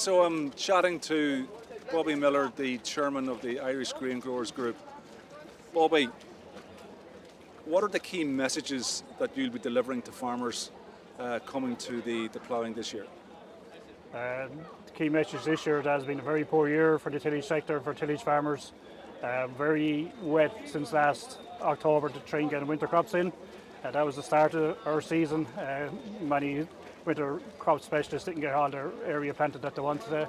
So I'm chatting to Bobby Miller, the chairman of the Irish Grain Growers Group. Bobby, what are the key messages that you'll be delivering to farmers coming to the ploughing this year? The key message this year, it has been a very poor year for the tillage sector, for tillage farmers. Very wet since last October to try and get winter crops in. That was the start of our season. Many winter crop specialists didn't get all their area planted that they wanted.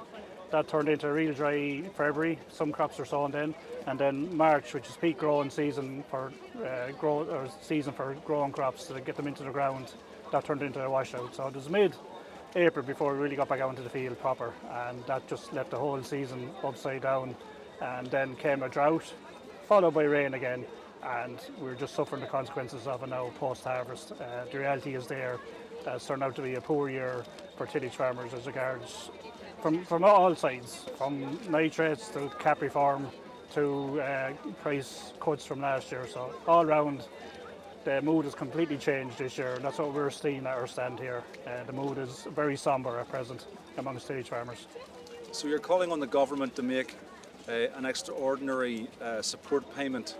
That turned into a real dry February. Some crops were sown then, and then March, which is peak growing season for growing crops to get them into the ground, that turned into a washout. So it was mid-April before we really got back out into the field proper, and that just left the whole season upside down. And then came a drought, followed by rain again, and we're just suffering the consequences of it now post-harvest. The reality is there. It's turned out to be a poor year for tillage farmers as regards from all sides, from nitrates to cap reform to price cuts from last year. So all round, the mood has completely changed this year, and that's what we're seeing at our stand here. The mood is very sombre at present amongst tillage farmers. So you're calling on the government to make an extraordinary support payment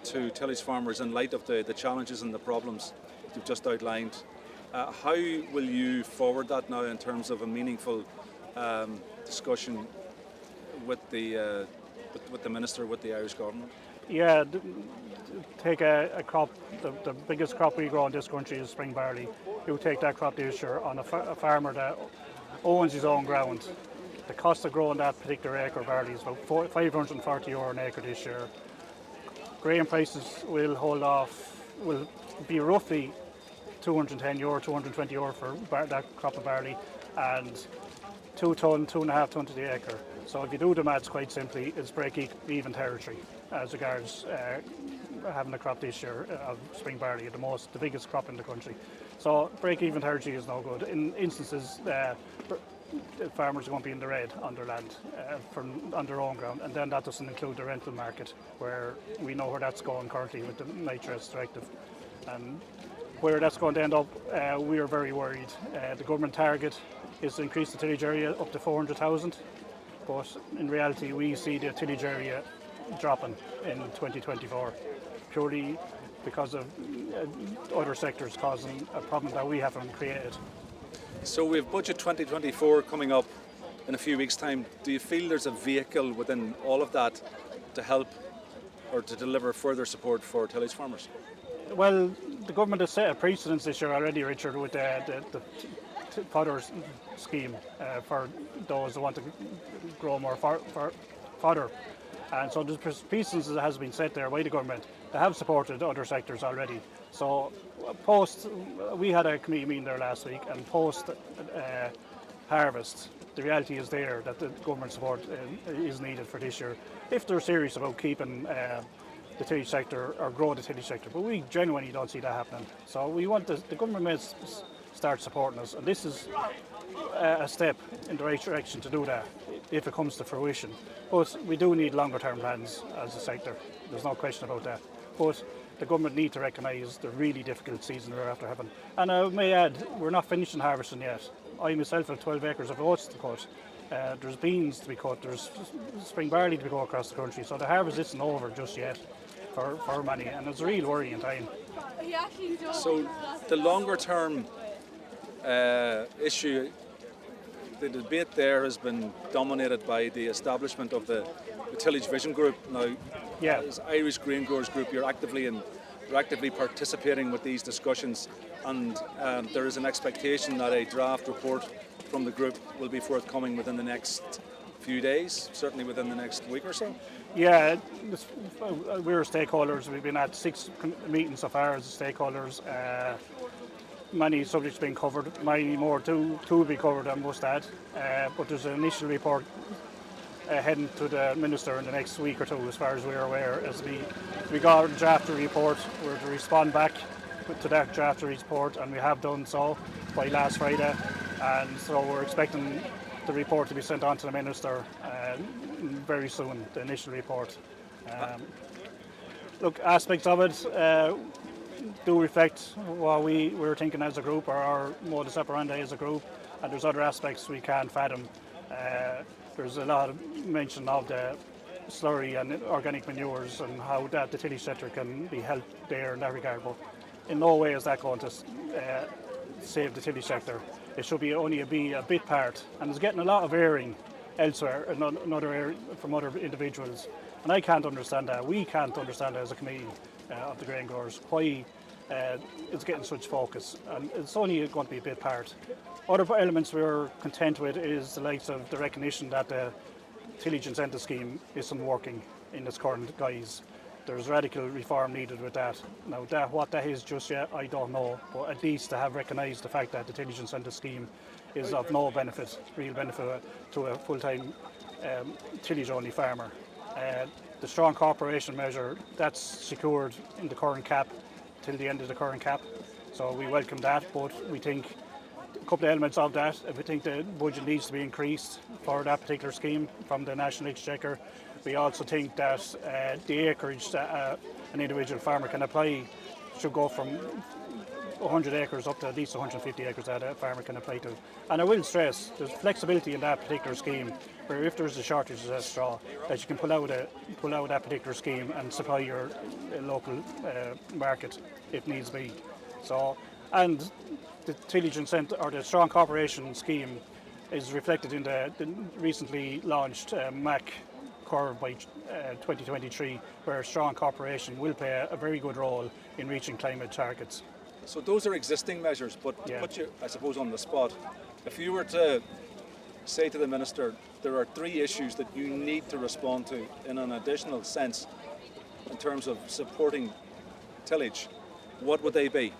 to tillage farmers in light of the challenges and the problems you've just outlined. How will you forward that now in terms of a meaningful discussion with the minister, with the Irish government? Yeah, take a crop, the biggest crop we grow in this country is spring barley. You take that crop this year on a farmer that owns his own ground. The cost of growing that particular acre of barley is about €540 an acre this year. Grain prices will hold off, will be roughly €210, €220 for that crop of barley, and 2.5 ton to the acre. So if you do the maths quite simply, it's break-even territory as regards having a crop this year of spring barley, the biggest crop in the country. So break-even territory is no good. In instances, farmers are going to be in the red on their land on their own ground, and then that doesn't include the rental market, where we know where that's going currently with the nitrates directive. And where that's going to end up, we are very worried. The government target is to increase the tillage area up to 400,000, but in reality we see the tillage area dropping in 2024, purely because of other sectors causing a problem that we haven't created. So we have Budget 2024 coming up in a few weeks' time. Do you feel there's a vehicle within all of that to help or to deliver further support for tillage farmers? Well, the government has set a precedence this year already, Richard, with the fodder scheme for those who want to grow more fodder. And so the precedence has been set there by the government. They have supported other sectors already. So we had a committee meeting there last week, and post-harvest, the reality is there that the government support is needed for this year if they're serious about keeping the tillage sector or grow the tillage sector. But we genuinely don't see that happening. So we want the government may start supporting us, and this is a step in the right direction to do that if it comes to fruition. But we do need longer term plans as a sector. There's no question about that. But the government need to recognise the really difficult season we're after having. And I may add, we're not finishing harvesting yet. I myself have 12 acres of oats to cut. There's beans to be cut, there's spring barley to be cut across the country. So the harvest isn't over just yet for many, and it's a real worrying time. So the longer term issue, the debate there has been dominated by the establishment of the Tillage Vision Group. Now, as Irish Grain Growers Group, you're actively participating with these discussions, and there is an expectation that a draft report from the group will be forthcoming within the next few days, certainly within the next week or so. Yeah, we're stakeholders. We've been at 6 meetings so far as stakeholders. Many subjects being covered, many more two will be covered, I must add. But there's an initial report heading to the Minister in the next week or two, as far as we're aware. As we got a draft report, we're to respond back to that draft report, and we have done so by last Friday. And so we're expecting the report to be sent on to the Minister very soon, the initial report. Look, aspects of it do reflect what we're thinking as a group, or our modus operandi as a group, and there's other aspects we can't fathom. There's a lot of mention of the slurry and organic manures and how that the tillage sector can be helped there in that regard, but in no way is that going to save the tillage sector. It should be only be a bit part, and it's getting a lot of airing elsewhere from other individuals, and I can't understand that. We can't understand that as a committee of the grain growers why it's getting such focus, and it's only going to be a bit part. Other elements we're content with is the likes of the recognition that the tillage incentive scheme isn't working in its current guise. There's radical reform needed with that. Now, what that is just yet, I don't know, but at least to have recognised the fact that the tillage incentive scheme is of no benefit, real benefit to a full-time tillage-only farmer. The strong cooperation measure, that's secured in the current cap till the end of the current cap, so we welcome that, but we think a couple of elements of that. We think the budget needs to be increased for that particular scheme from the National Exchequer. We also think that the acreage that an individual farmer can apply should go from 100 acres up to at least 150 acres that a farmer can apply to. And I will stress, there's flexibility in that particular scheme, where if there's a shortage of straw, that you can pull out that particular scheme and supply your local market if needs be. So, and the tillage incentive or the strong cooperation scheme is reflected in the recently launched MAC curve by 2023, where strong cooperation will play a very good role in reaching climate targets. So those are existing measures, but to put you, I suppose, on the spot, if you were to say to the Minister, there are 3 issues that you need to respond to in an additional sense in terms of supporting tillage, what would they be?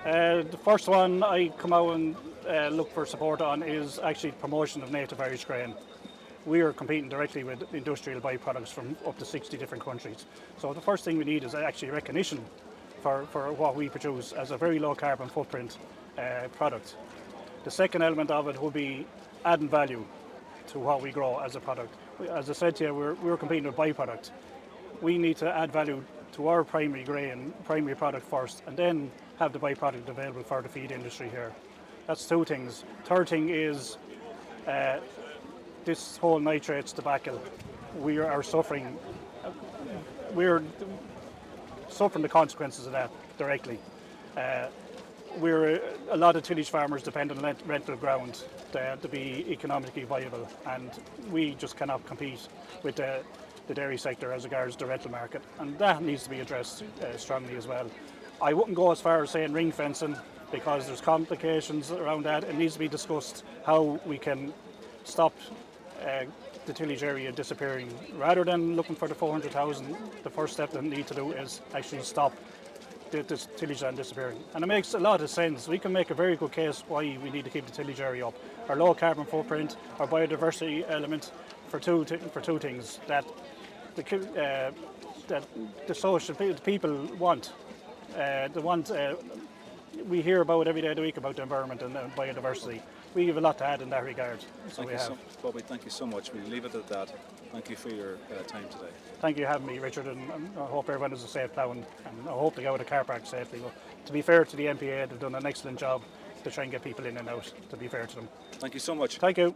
The first one I come out and look for support on is actually promotion of native Irish grain. We are competing directly with industrial byproducts from up to 60 different countries. So the first thing we need is actually recognition for what we produce as a very low carbon footprint product. The second element of it will be adding value to what we grow as a product. As I said to you, we're competing with byproduct. We need to add value to our primary grain, primary product first, and then have the byproduct available for the feed industry here. That's 2 things. Third thing is this whole nitrates debacle. We are suffering. We're suffering the consequences of that directly. A lot of tillage farmers depend on rental ground to be economically viable, and we just cannot compete with the dairy sector as regards the rental market, and that needs to be addressed strongly as well. I wouldn't go as far as saying ring fencing, because there's complications around that. It needs to be discussed how we can stop the tillage area disappearing. Rather than looking for the 400,000, the first step that we need to do is actually stop the tillage land disappearing. And it makes a lot of sense. We can make a very good case why we need to keep the tillage area up. Our low carbon footprint, our biodiversity element, for two things that the people want. We hear about every day of the week about the environment and biodiversity. We have a lot to add in that regard. Bobby, thank you so much. We'll leave it at that. Thank you for your time today. Thank you for having me, Richard, and I hope everyone has a safe ploughing, and I hope they go to the car park safely. But to be fair to the MPA, they've done an excellent job to try and get people in and out, to be fair to them. Thank you so much. Thank you.